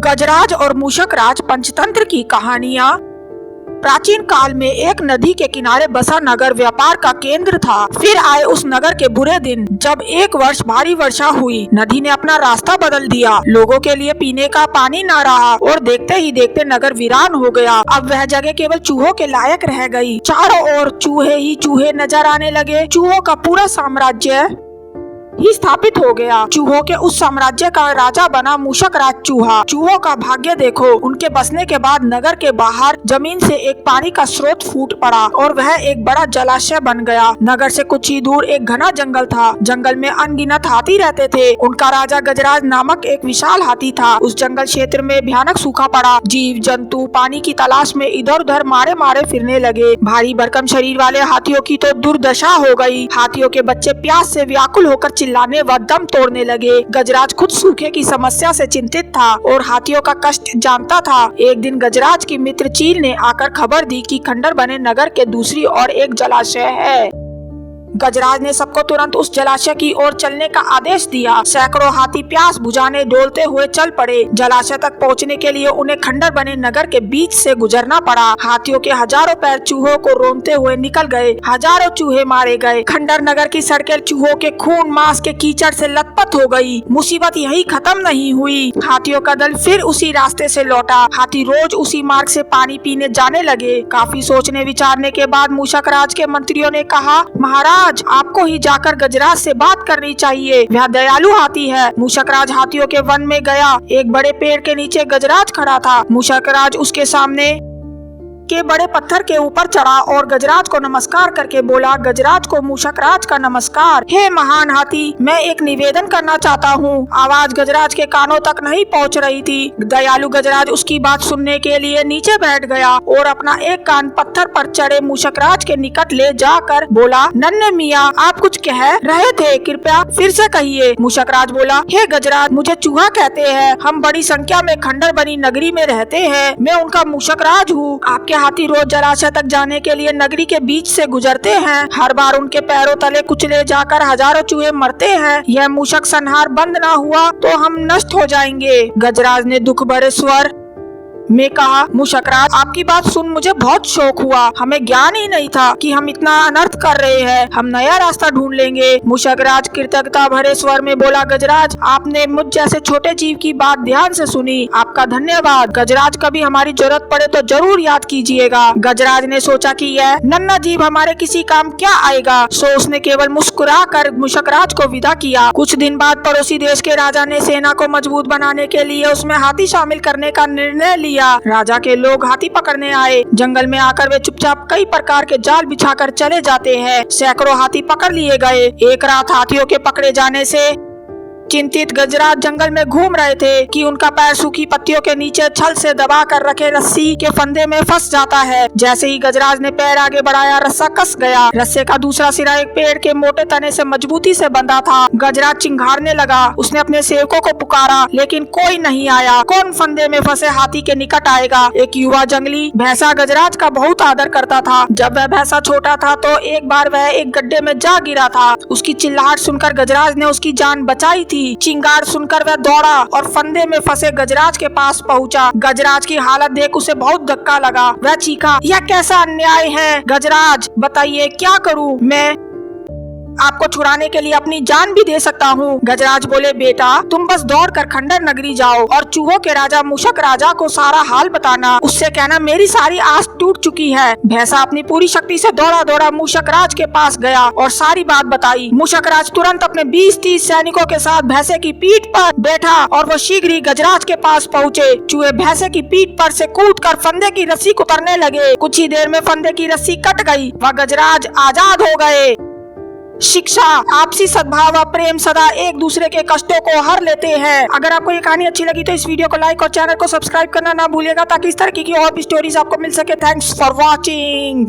गजराज और मूषक राज पंचतंत्र की कहानियाँ। प्राचीन काल में एक नदी के किनारे बसा नगर व्यापार का केंद्र था। फिर आए उस नगर के बुरे दिन, जब एक वर्ष भारी वर्षा हुई। नदी ने अपना रास्ता बदल दिया, लोगों के लिए पीने का पानी न रहा और देखते ही देखते नगर वीरान हो गया। अब वह जगह केवल चूहों के लायक रह गई। चारों ओर चूहे ही चूहे नजर आने लगे। चूहों का पूरा साम्राज्य ही स्थापित हो गया। चूहों के उस साम्राज्य का राजा बना मूषक राज चूहा। चूहों का भाग्य देखो, उनके बसने के बाद नगर के बाहर जमीन से एक पानी का स्रोत फूट पड़ा और वह एक बड़ा जलाशय बन गया। नगर से कुछ ही दूर एक घना जंगल था। जंगल में अनगिनत हाथी रहते थे। उनका राजा गजराज नामक एक विशाल हाथी था। उस जंगल क्षेत्र में भयानक सूखा पड़ा। जीव जंतु पानी की तलाश में इधर उधर मारे मारे फिरने लगे। भारी भरकम शरीर वाले हाथियों की तो दुर्दशा हो गई। हाथियों के बच्चे प्यास से व्याकुल होकर चिल्लाने व दम तोड़ने लगे। गजराज खुद सूखे की समस्या से चिंतित था और हाथियों का कष्ट जानता था। एक दिन गजराज की मित्र चील ने आकर खबर दी कि खंडर बने नगर के दूसरी ओर एक जलाशय है। गजराज ने सबको तुरंत उस जलाशय की ओर चलने का आदेश दिया। सैकड़ों हाथी प्यास बुझाने डोलते हुए चल पड़े। जलाशय तक पहुंचने के लिए उन्हें खंडर बने नगर के बीच से गुजरना पड़ा। हाथियों के हजारों पैर चूहों को रोंदते हुए निकल गए। हजारों चूहे मारे गए। खंडर नगर की सड़कें चूहों के खून मांस के कीचड़ से लथपथ हो गई। मुसीबत यही खत्म नहीं हुई। हाथियों का दल फिर उसी रास्ते से लौटा। हाथी रोज उसी मार्ग से पानी पीने जाने लगे। काफी सोचने विचारने के बाद मूषक राज के मंत्रियों ने कहा, महाराज, आपको ही जाकर गजराज से बात करनी चाहिए। वह दयालु हाथी है। मूषक राज हाथियों के वन में गया। एक बड़े पेड़ के नीचे गजराज खड़ा था। मूषक राज उसके सामने के बड़े पत्थर के ऊपर चढ़ा और गजराज को नमस्कार करके बोला। गजराज को मूषक राज का नमस्कार। हे महान हाथी, मैं एक निवेदन करना चाहता हूँ। आवाज गजराज के कानों तक नहीं पहुँच रही थी। दयालु गजराज उसकी बात सुनने के लिए नीचे बैठ गया और अपना एक कान पत्थर पर चढ़े मूषक राज के निकट ले जाकर बोला, नन्हे मियाँ, आप कुछ कह रहे थे, कृपया फिर से कहिए। मूषक राज बोला, हे गजराज, मुझे चूहा कहते हैं। हम बड़ी संख्या में खंडर बनी नगरी में रहते हैं। मैं उनका मूषक राज हूँ। आपके हाथी रोज जलाशय तक जाने के लिए नगरी के बीच से गुजरते हैं। हर बार उनके पैरों तले कुचले जाकर हजारों चूहे मरते हैं। यह मूषक संहार बंद ना हुआ तो हम नष्ट हो जाएंगे। गजराज ने दुख भरे स्वर में कहा, मूषक राज, आपकी बात सुन मुझे बहुत शौक हुआ। हमें ज्ञान ही नहीं था कि हम इतना अनर्थ कर रहे हैं। हम नया रास्ता ढूंढ लेंगे। मूषक राज कृतज्ञता भरे स्वर में बोला, गजराज, आपने मुझ जैसे छोटे जीव की बात ध्यान से सुनी। आपका धन्यवाद। गजराज, कभी हमारी जरूरत पड़े तो जरूर याद कीजिएगा। गजराज ने सोचा कि यह नन्हा जीव हमारे किसी काम क्या आएगा, सो उसने केवल मुस्कुरा कर मूषक राज को विदा किया। कुछ दिन बाद पड़ोसी देश के राजा ने सेना को मजबूत बनाने के लिए उसमें हाथी शामिल करने का निर्णय लिया। राजा के लोग हाथी पकड़ने आए। जंगल में आकर वे चुपचाप कई प्रकार के जाल बिछाकर चले जाते हैं। सैकड़ों हाथी पकड़ लिए गए। एक रात हाथियों के पकड़े जाने से चिंतित गजराज जंगल में घूम रहे थे कि उनका पैर सूखी पत्तियों के नीचे छल से दबा कर रखे रस्सी के फंदे में फंस जाता है। जैसे ही गजराज ने पैर आगे बढ़ाया, रस्सा कस गया। रस्से का दूसरा सिरा एक पेड़ के मोटे तने से मजबूती से बंधा था। गजराज चिंघाड़ने लगा। उसने अपने सेवकों को पुकारा, लेकिन कोई नहीं आया। कौन फंदे में फंसे हाथी के निकट आएगा? एक युवा जंगली भैंसा गजराज का बहुत आदर करता था। जब वह भैंसा छोटा था तो एक बार वह एक गड्ढे में जा गिरा था। उसकी चिल्लाहट सुनकर गजराज ने उसकी जान बचाई थी। चिंगार सुनकर वह दौड़ा और फंदे में फंसे गजराज के पास पहुंचा। गजराज की हालत देख उसे बहुत धक्का लगा। वह चीखा, यह कैसा अन्याय है? गजराज, बताइए क्या करूं? मैं आपको छुड़ाने के लिए अपनी जान भी दे सकता हूँ। गजराज बोले, बेटा, तुम बस दौड़कर खंडर नगरी जाओ और चूहों के राजा मूषक राजा को सारा हाल बताना। उससे कहना मेरी सारी आस टूट चुकी है। भैंसा अपनी पूरी शक्ति से दौड़ा दौड़ा मूषक राज के पास गया और सारी बात बताई। मूषक राज तुरंत अपने 20-30 सैनिकों के साथ भैंसे की पीठ पर बैठा और वो शीघ्र ही गजराज के पास पहुँचे। चूहे भैंसे की पीठ पर से कूदकर फंदे की रस्सी कुतरने लगे। कुछ ही देर में फंदे की रस्सी कट गई व गजराज आजाद हो गए। शिक्षा, आपसी सद्भाव व प्रेम सदा एक दूसरे के कष्टों को हर लेते हैं। अगर आपको ये कहानी अच्छी लगी तो इस वीडियो को लाइक और चैनल को सब्सक्राइब करना ना भूलिएगा, ताकि इस तरह की और भी स्टोरीज आपको मिल सके। Thanks for watching.